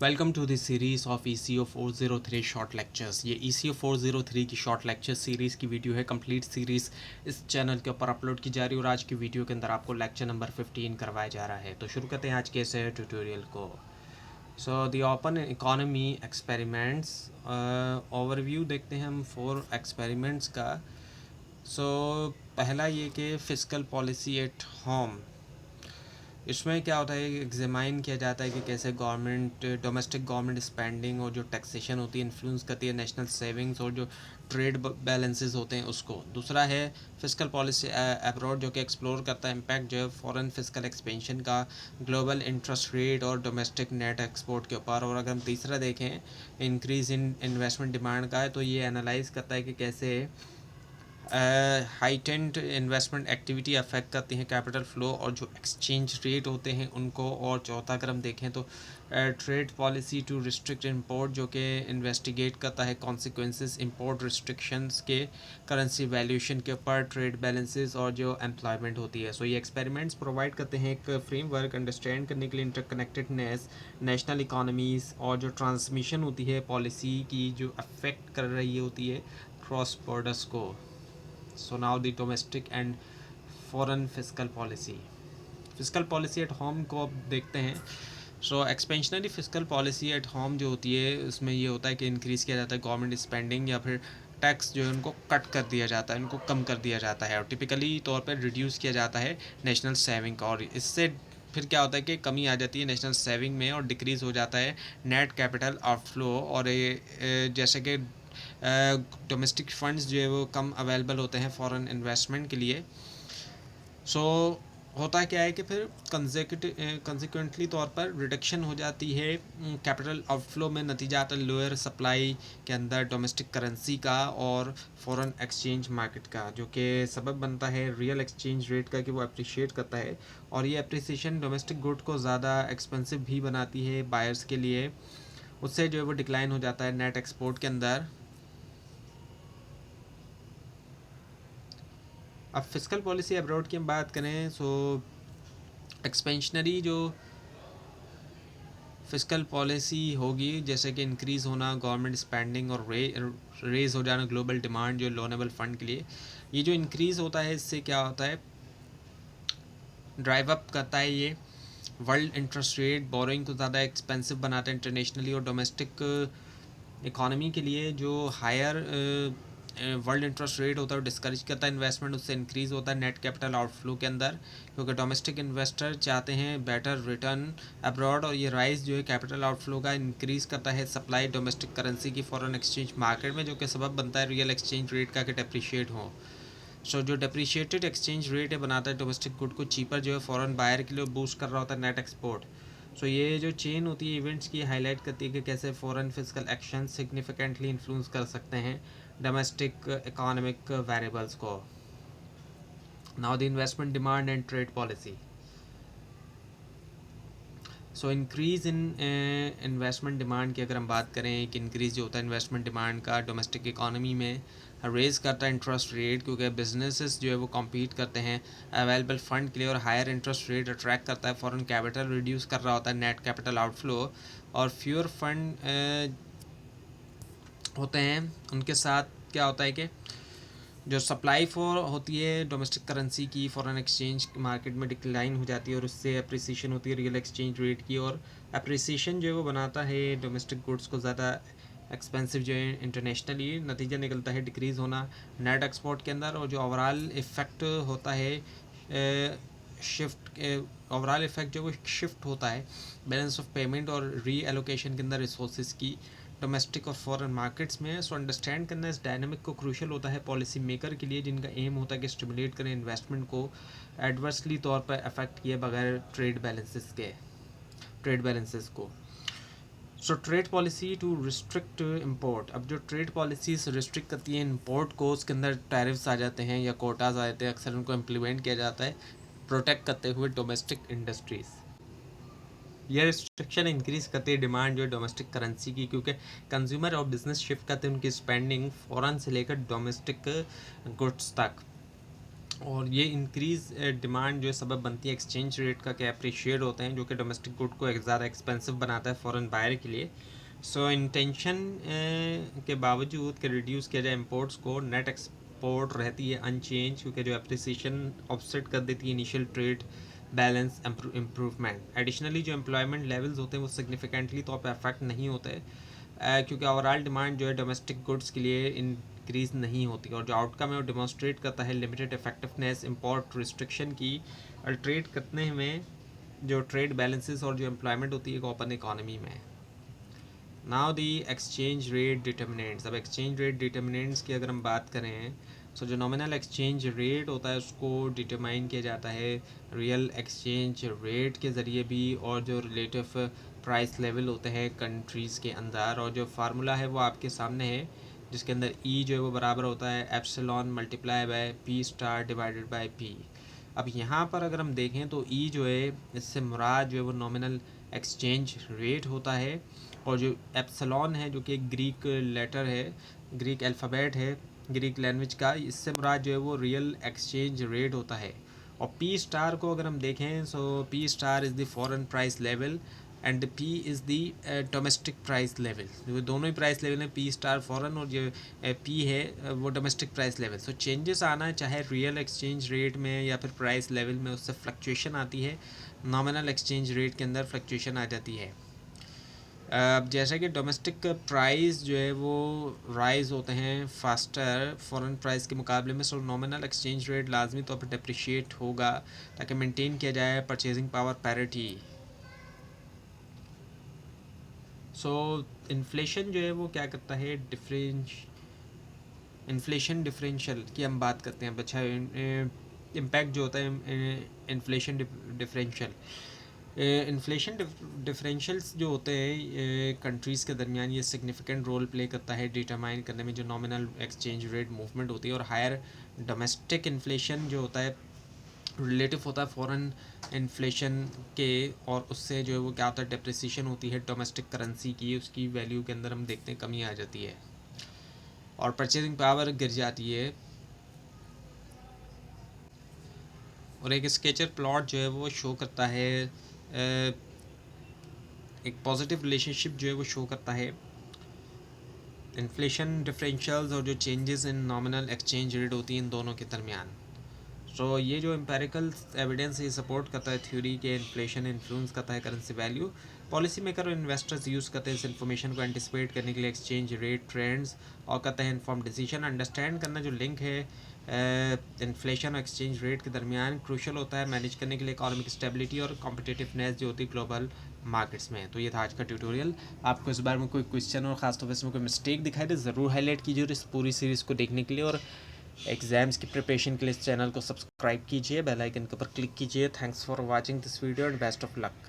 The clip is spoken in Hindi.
Welcome to this series of ECO 403 short lectures. ये ECO 403 की शॉर्ट लेक्चर सीरीज़ की वीडियो है। कंप्लीट सीरीज़ इस चैनल के ऊपर अपलोड की जा रही है और आज की वीडियो के अंदर आपको लेक्चर नंबर 15 करवाया जा रहा है। तो शुरू करते हैं आज के इस ट्यूटोरियल को। So the open economy experiments overview देखते हैं हम 4 एक्सपेरिमेंट्स का। पहला ये कि फिस्कल पॉलिसी एट होम। इसमें क्या होता है, एग्जामाइन किया जाता है कि कैसे गवर्नमेंट डोमेस्टिक गवर्नमेंट स्पेंडिंग और जो टैक्सेशन होती है इन्फ्लुएंस करती है नेशनल सेविंग्स और जो ट्रेड बैलेंसेस होते हैं उसको। दूसरा है फिस्कल पॉलिसी अब्रॉड, जो कि एक्सप्लोर करता है इम्पैक्ट जो है फॉरेन फिस्कल एक्सपेंशन का ग्लोबल इंटरेस्ट रेट और डोमेस्टिक नेट एक्सपोर्ट के ऊपर। और अगर हम तीसरा देखें इंक्रीज़ इन इन्वेस्टमेंट डिमांड का है, तो ये एनालाइज करता है कि कैसे हाइटेंड इन्वेस्टमेंट एक्टिविटी अफेक्ट करती हैं कैपिटल फ़्लो और जो एक्सचेंज रेट होते हैं उनको। और चौथा अगर हम देखें तो trade policy to restrict import, जो कि इन्वेस्टिगेट करता है कॉन्सिक्वेंसेस इंपोर्ट रिस्ट्रिक्शंस के करेंसी वैल्यूएशन के ऊपर, ट्रेड बैलेंसेस और जो एम्प्लॉयमेंट होती है। ये एक्सपेरिमेंट्स प्रोवाइड करते हैं एक फ्रेमवर्क अंडरस्टैंड करने के लिए इंटरकनेक्टेडनेस, नेशनल इकोनॉमीज़ और जो ट्रांसमिशन होती है पॉलिसी की जो अफेक्ट कर रही होती है क्रॉस बॉर्डर्स को। So now the domestic and foreign fiscal policy. Fiscal policy at home को अब देखते हैं। Expansionary fiscal policy at home जो होती है उसमें ये होता है कि इंक्रीज़ किया जाता है गवर्नमेंट स्पेंडिंग या फिर टैक्स जो है उनको कट कर दिया जाता है, उनको कम कर दिया जाता है और टिपिकली तौर पर रिड्यूस किया जाता है नेशनल सेविंग। और इससे फिर क्या होता है कि कमी आ जाती है नेशनल सेविंग में और डिक्रीज़ हो जाता है नेट कैपिटल आउटफ्लो। और ये जैसे कि डोमेस्टिक फंड्स जो है वो कम अवेलेबल होते हैं फॉरेन इन्वेस्टमेंट के लिए। होता क्या है कि फिर कंसिक्वेंटली तौर पर रिडक्शन हो जाती है कैपिटल आउटफ्लो में, नतीजा आता है लोअर सप्लाई के अंदर डोमेस्टिक करेंसी का और फॉरेन एक्सचेंज मार्केट का, जो कि सबब बनता है रियल एक्सचेंज रेट का कि वो अप्रिशिएट करता है। और ये अप्रिसिएशन डोमेस्टिक गुड को ज़्यादा एक्सपेंसिव भी बनाती है बायर्स के लिए। उससे जो है वो डिक्लाइन हो जाता है नेट एक्सपोर्ट के अंदर। अब फिस्कल पॉलिसी अब्रॉड की हम बात करें एक्सपेंशनरी जो फिस्कल पॉलिसी होगी, जैसे कि इंक्रीज़ होना गवर्नमेंट स्पेंडिंग और रेज हो जाना ग्लोबल डिमांड जो लोनेबल फंड के लिए। ये जो इंक्रीज़ होता है इससे क्या होता है, ड्राइव अप करता है ये वर्ल्ड इंटरेस्ट रेट, बोरोइंग को ज़्यादा एक्सपेंसिव बनाता है इंटरनेशनली और डोमेस्टिक इकॉनमी के लिए जो हायर वर्ल्ड इंटरेस्ट रेट होता है वो डिस्करेज करता है इन्वेस्टमेंट, उससे इंक्रीज़ होता है नेट कैपिटल आउटफ्लो के अंदर, क्योंकि डोमेस्टिक इन्वेस्टर चाहते हैं बेटर रिटर्न अब्रॉड। और ये राइज जो है कैपिटल आउटफ्लो का इंक्रीज़ करता है सप्लाई डोमेस्टिक करेंसी की फॉरेन एक्सचेंज मार्केट में, जो कि सबब बनता है रियल एक्सचेंज रेट का कि डेप्रिशिएट हो। जो डेप्रिशिएटेड एक्सचेंज रेट है बनाता है डोमेस्टिक गुड को चीपर जो है फॉरेन बायर के लिए बूस्ट कर रहा होता है नेट एक्सपोर्ट। ये जो चेन होती है इवेंट्स की हाईलाइट करती है कि कैसे foreign physical action significantly influence कर सकते हैं डोमेस्टिक इकोनॉमिक वेरिएबल्स को। Now the investment demand and trade policy. Increase in investment demand की अगर हम बात करें कि इंक्रीज़ जो होता है इन्वेस्टमेंट डिमांड का डोमेस्टिक इकोनॉमी में, रेज़ करता है इंटरेस्ट रेट, क्योंकि बिजनेसेस जो है वो कम्पीट करते हैं अवेलेबल फ़ंड के लिए और हायर इंटरेस्ट रेट अट्रैक्ट करता है फॉरेन कैपिटल, रिड्यूस कर रहा होता है नेट कैपिटल आउटफ्लो। और फ्यूअर फंड होते हैं उनके साथ क्या होता है कि जो सप्लाई फॉर होती है डोमेस्टिक करेंसी की फॉरेन एक्सचेंज मार्केट में डिक्लाइन हो जाती है और उससे अप्रिसिएशन होती है रियल एक्सचेंज रेट की। और अप्रिसिएशन जो है वो बनाता है डोमेस्टिक गुड्स को ज़्यादा एक्सपेंसिव जो है इंटरनेशनली, नतीजा निकलता है डिक्रीज़ होना नेट एक्सपोर्ट के अंदर। और जो ओवरऑल इफ़ेक्ट होता है ओवरऑल इफ़ेक्ट जो वो शिफ्ट होता है बैलेंस ऑफ पेमेंट और री एलोकेशन के अंदर रिसोर्स की डोमेस्टिक और फॉरेन मार्केट्स में। अंडरस्टैंड करना इस डायनामिक को क्रूशल होता है पॉलिसी मेकर के लिए, जिनका एम होता है कि स्टिमुलेट करें इन्वेस्टमेंट को एडवर्सली तौर पर अफेक्ट किए बगैर ट्रेड बैलेंसेस को। Trade policy to restrict import. अब जो ट्रेड पॉलिसीज रिस्ट्रिक्ट करती हैं इंपोर्ट को, उसके अंदर टैरिफ्स आ जाते हैं या कोटाज आ जाते हैं, अक्सर उनको इम्प्लीमेंट किया जाता है प्रोटेक्ट करते हुए डोमेस्टिक इंडस्ट्रीज़। यह रिस्ट्रिक्शन इंक्रीज़ करती है डिमांड जो है डोमेस्टिक करेंसी की, क्योंकि कंज्यूमर और बिजनेस शिफ्ट करते हैं उनकी स्पेंडिंग फॉरेन से लेकर डोमेस्टिक गुड्स तक। और ये इंक्रीज़ डिमांड जो है सबब बनती है एक्सचेंज रेट का, कि अप्रिशिएट होते हैं, जो कि डोमेस्टिक गुड को ज़्यादा एक्सपेंसिव बनाता है फॉरेन बायर के लिए। सो इंटेंशन के बावजूद कि रिड्यूस किया जाए इंपोर्ट्स को, नेट एक्सपोर्ट रहती है अनचेंज, क्योंकि जो अप्रिसिएशन ऑफसेट कर देती है initial trade balance improvement. Additionally जो एम्प्लॉयमेंट लेवल्स होते हैं वो सिग्निफिकेंटली तौर पर अफेक्ट नहीं होते, क्योंकि ओवरऑल डिमांड जो है डोमेस्टिक गुड्स के लिए इंक्रीज़ नहीं होती, और जो आउटकम है वो डिमॉन्स्ट्रेट करता है लिमिटेड इफेक्टिवनेस इंपोर्ट रिस्ट्रिक्शन की, और ट्रेड करने में जो ट्रेड बैलेंसेस और जो एम्प्लॉयमेंट होती है ओपन इकॉनमी में। Now the exchange rate determinants. अब एक्सचेंज रेट डिटर्मिनेंट्स की अगर हम बात करें, सो जो नॉमिनल एक्सचेंज रेट होता है उसको डिटरमाइन किया जाता है रियल एक्सचेंज रेट के ज़रिए भी, और जो रिलेटिव प्राइस लेवल होते हैं कंट्रीज़ के अंदर, और जो फार्मूला है वो आपके सामने है, जिसके अंदर ई जो है वो बराबर होता है epsilon multiply by P star divided by P. अब यहाँ पर अगर हम देखें तो ई जो है इससे मुराद जो है वो नॉमिनल एक्सचेंज रेट होता है, और जो एप्सिलॉन है जो कि एक ग्रीक लेटर है, ग्रीक अल्फ़ाबेट है ग्रीक लैंग्वेज का, इससे मुराद जो है वो रियल एक्सचेंज रेट होता है। और पी स्टार को अगर हम देखें, so P star is the foreign price level and P is the domestic price level. जो दोनों ही प्राइस लेवल हैं, पी स्टार फॉरेन और जो पी है वो domestic price level. So changes आना चाहे रियल एक्सचेंज रेट में या फिर प्राइस लेवल में, उससे फ्लक्चुएशन आती है, नॉमिनल एक्सचेंज रेट के अंदर फ्लक्चुएशन आ जाती है। अब जैसा कि डोमेस्टिक प्राइस जो है वो राइज़ होते हैं फास्टर फॉरेन प्राइस के मुकाबले में, सो नॉमिनल एक्सचेंज रेट लाजमी तौर पर डिप्रिशिएट होगा ताकि मेंटेन किया जाए परचेजिंग पावर पैरिटी। सो इन्फ्लेशन जो है वो क्या करता है, इन्फ्लेशन डिफरेंशियल की हम बात करते हैं। अच्छा, इम्पैक्ट जो होता है इन्फ्लेशन डिफरेंशियल, इन्फ्लेशन डिफरेंशियल्स जो होते हैं कंट्रीज़ के दरमियान, ये सिग्निफिकेंट रोल प्ले करता है डिटरमाइन करने में जो नॉमिनल एक्सचेंज रेट मूवमेंट होती है। और हायर डोमेस्टिक इन्फ्लेशन जो होता है रिलेटिव होता है फॉरेन इन्फ्लेशन के, और उससे जो है वो क्या होता है, डिप्रिसिएशन होती है डोमेस्टिक करेंसी की, उसकी वैल्यू के अंदर हम देखते हैं कमी आ जाती है और परचेजिंग पावर गिर जाती है। और एक स्केचर प्लॉट जो है वो शो करता है एक पॉजिटिव रिलेशनशिप जो है वो शो करता है इन्फ्लेशन डिफरेंशियल्स और जो changes in nominal exchange rate होती हैं इन दोनों के दरमियान। सो ये जो एम्पेरिकल एविडेंस ये सपोर्ट करता है थ्योरी के इन्फ्लेशन इन्फ्लुएंस करता है करेंसी वैल्यू। पॉलिसी मेकर और इन्वेस्टर्स यूज़ करते हैं इस इन्फॉर्मेशन को एंटिसिपेट करने के लिए एक्सचेंज रेट ट्रेंड्स, और करते हैं इन्फॉर्म डिसीजन। अंडरस्टैंड करना जो लिंक है इन्फ्लेशन और एक्सचेंज रेट के दरमियान क्रूशल होता है मैनेज करने के लिए इकोनॉमिक स्टेबिलिटी और कॉम्पिटिटिवनेस जो होती है ग्लोबल मार्केट्स में। तो ये था आज का ट्यूटोरियल। आपको इस बारे में कोई क्वेश्चन और ख़ास तौर पर इसमें कोई मिस्टेक दिखाई दे ज़रूर हाईलाइट कीजिए, और इस पूरी सीरीज़ को देखने के लिए और एग्ज़ाम्स की प्रिपरेशन के लिए इस चैनल को सब्सक्राइब कीजिए, बेल आइकन के ऊपर क्लिक कीजिए। Thanks for watching this video and best of luck.